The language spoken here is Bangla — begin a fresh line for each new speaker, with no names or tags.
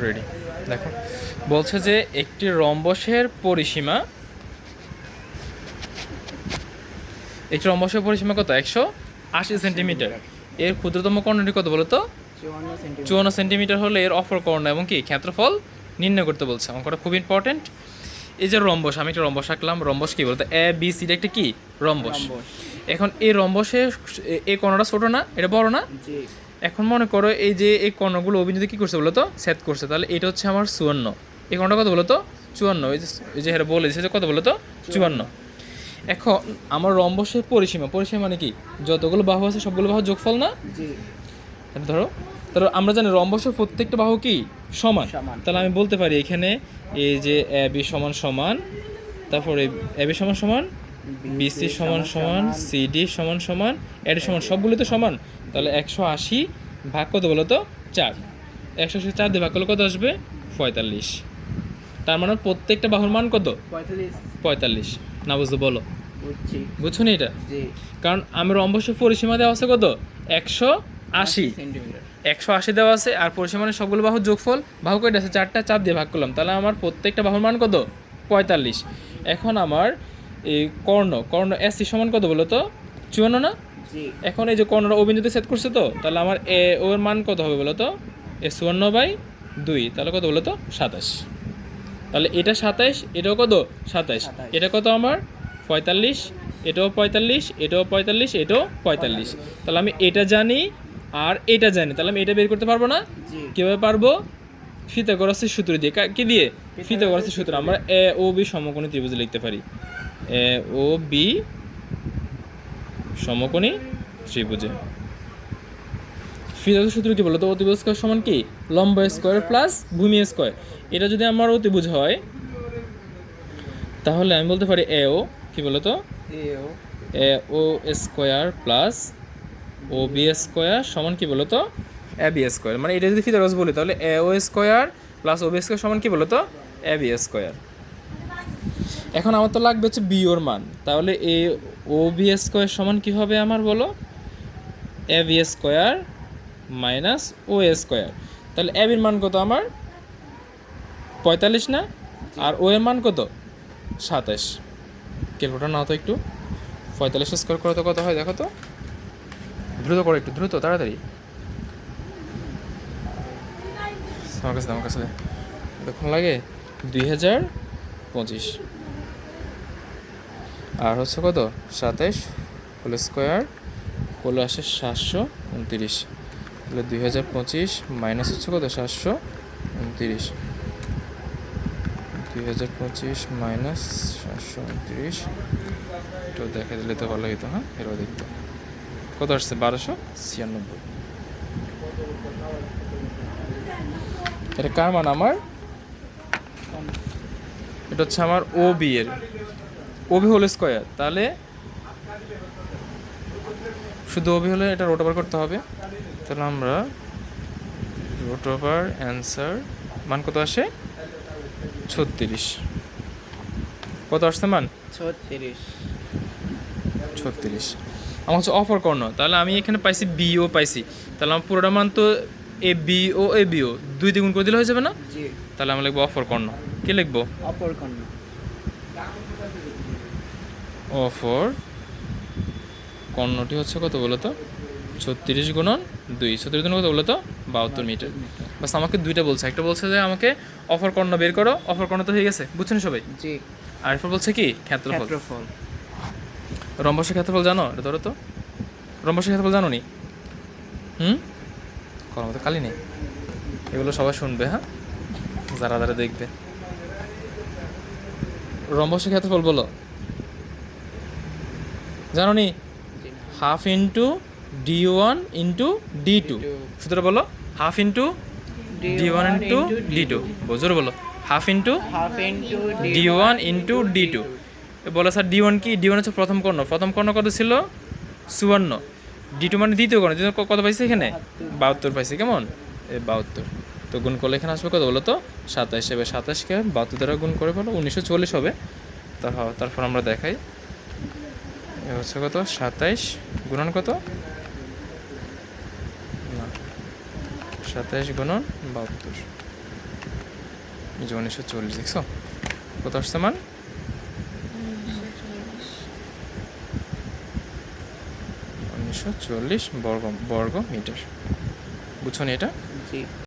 রেডি। দেখো বলছে যে একটি রম্বসের পরিসীমা, একটি রম্বসের পরিসীমা কত? 180 সেন্টিমিটার। এর ক্ষুদ্রতম কর্ণটি কত বলো তো? 54 সেন্টিমিটার হলে এর অপর কর্ণ এবং কি ক্ষেত্রফল নির্ণয় করতে বলছে। অঙ্কটা খুব ইম্পর্টেন্ট। এই যে রম্বস, আমি একটা রম্বস আঁকলাম। রম্বস কি বলতো? এ বি সি একটা কি রম্বস। এখন এই রম্বসে এই কর্ণটা ছোট না, এটা বড় না? এখন মনে করো এই যে এই কর্ণগুলো অভিনেতা কী করছে বলো তো? ছেদ করছে। তাহলে এটা হচ্ছে আমার 54। এই কর্ণটা কত বলো তো? 54। এই যে হেরা বলে দিচ্ছে যে কত বলো তো? 54। এখন আমার রম্বসের পরিসীমা, পরিসীমা মানে কি? যতগুলো বাহু আছে সবগুলো বাহু যোগফল না? ধরো ধরো আমরা জানি রম্বসের প্রত্যেকটা বাহু কি সমান। তাহলে আমি বলতে পারি এখানে এই যে এ বি সমান সমান, তারপরে এ বি সমান সমান, বিসি সমান সমান, সিডি সমান সমান, এডি সমান, সবগুলো তো সমান। তাহলে 180 ভাগ কত বলো তো? 4। 180 4 দিয়ে ভাগ করলে কত আসবে? 45। তার মানে প্রত্যেকটা বাহুর মান কত? 45। না বুঝতে বলো? বুঝছো না এটা? কারণ আমার রম্বসের পরিসীমা দেওয়া আছে কত? 180 সেন্টিমিটার। 180 দেওয়া আছে, আর পরিসীমানের সবগুলো বাহুর যোগফল, বাহু কয়টা আছে? 4টা, 4 দিয়ে ভাগ করলাম। তাহলে আমার প্রত্যেকটা বাহুর মান কত? 45। এখন আমার এই কর্ণ এসি সমান কত বলো তো? 54 না? এখন এই যে কর্ণটা অবিন্দুতে ছেদ করছে, তো তাহলে আমার এ ওর মান কত হবে বলো তো? এ 54/2, তাহলে কত বলো তো? 27। তাহলে এটা 27, এটাও কত? 27। এটা কত আমার? 45। এটাও 45, এটাও 45, এটাও 45। তাহলে আমি এটা জানি আর এটা জানি, তাহলে আমি এটা বের করতে পারবো না? কীভাবে পারবো? পিথাগোরাসের সূত্র দিয়ে। কি দিয়ে? পিথাগোরাসের সূত্র। আমরা এ ও বি সমকোণী ত্রিভুজে লিখতে পারি। এ ও বি সমকোণী ত্রিভুজে পিথাগোরাসের সূত্র কি বলো তো? অতিভুজ স্কয়ার সমান কি? লম্ব স্কয়ার প্লাস ভূমি স্কয়ার। এটা যদি আমার অতিভুজ হয় তাহলে আমি বলতে পারি এ ও কি বলো তো? এ ও স্কয়ার প্লাস ও বি স্কয়ার সমান কি বলো তো? A B square. মানে এটা যদি পিথাগোরাস বলি তাহলে এ ও স্কয়ার প্লাস ও বি স্কয়ার সমান কি বলো তো? A B square. এখন আমার তো লাগবে হচ্ছে বি ওর মান। তাহলে এ ও বি স্কয়ার সমান কি হবে আমার বলো? A B square minus O square. তাহলে এ বির মান কত আমার? 45 না? আর ও এর মান কত? 27। ক্যালকুলেটর নাও তো একটু। 45 স্কয়ার করে তো কত হয় দেখো তো? দ্রুত করো, একটু দ্রুত, তাড়াতাড়ি। আমার কাছে কতক্ষণ লাগে? 2025। আর হচ্ছে কত? 27 হোল স্কোয়ার করলে আসে 729। তাহলে 2025 মাইনাস হচ্ছে কত? 729। 2025 মাইনাস 729 একটু দেখা দিলে তো ভালো হতো। হ্যাঁ, এরও দেখতে কত আসছে? 1296। এটা কার মান আমার? এটা হচ্ছে আমার ও বি এর, ও বি হোল স্কোয়ার। তাহলে শুধু ও বি হলে এটা রোট ওভার করতে হবে। তাহলে আমরা রুট ওভার অ্যান্সার মান কত আসে? 36। কত আসছে মান? 36। আমার হচ্ছে অপর কর্ণ। তাহলে আমি এখানে পাইছি বিও পাইছি। তাহলে আমার পুরোটা মান তো A B O A bio 2 দিয়ে গুণ করে দিলে হয়ে যাবে না? তাহলে আমরা লিখবো অপর কর্ণ। কি লিখবো? অপর কর্ণ। অপর কর্ণটি হচ্ছে কত বলো তো? 36 গুণন 2। 36 গুণ কত বলো তো? 72 মিটার। বাস আমাকে দুইটা বলছে। একটা বলছে যে আমাকে অপর কর্ণ বের করো। অপর কর্ণ তো হয়ে গেছে, বুঝছেন সবাই? আর এরপর বলছে কি? ক্ষেত্রফল। রম্বসের ক্ষেত্রফল জানো? এটা ধরো তো। রম্বসের ক্ষেত্রফল জানো নি? করার মতো খালি নেই। এগুলো সবাই শুনবে, হ্যাঁ, যারা যারা দেখবে। রম্বসের ক্ষেত্রফল বলো, জানো নি? Half into D1 into D2। সূত্রটা বলো। Half into D1 into D2। জোরে বলো। Half into D1 into D2। বলো স্যার D1 কি? D1 হচ্ছে প্রথম কর্ণ। প্রথম কর্ণ কত ছিল? 54। D2 মানে দ্বিতীয় কর্ণ। দ্বিতীয় কত পাইছে এখানে? 72 পাইছে। কেমন? এই 72। তো গুণ করলে এখানে আসবে কত বলো তো? 27। এবার 27কে 72 দ্বারা গুণ করে বলো 1940 হবে। তারপর আমরা দেখাই এ হচ্ছে কত? 27 গুণন কত? না, 27 গুণন 72। এই যে 1940 দেখছো কত আসছে মান? 1940 বর্গ মিটার। বুঝছো নি এটা?
জি।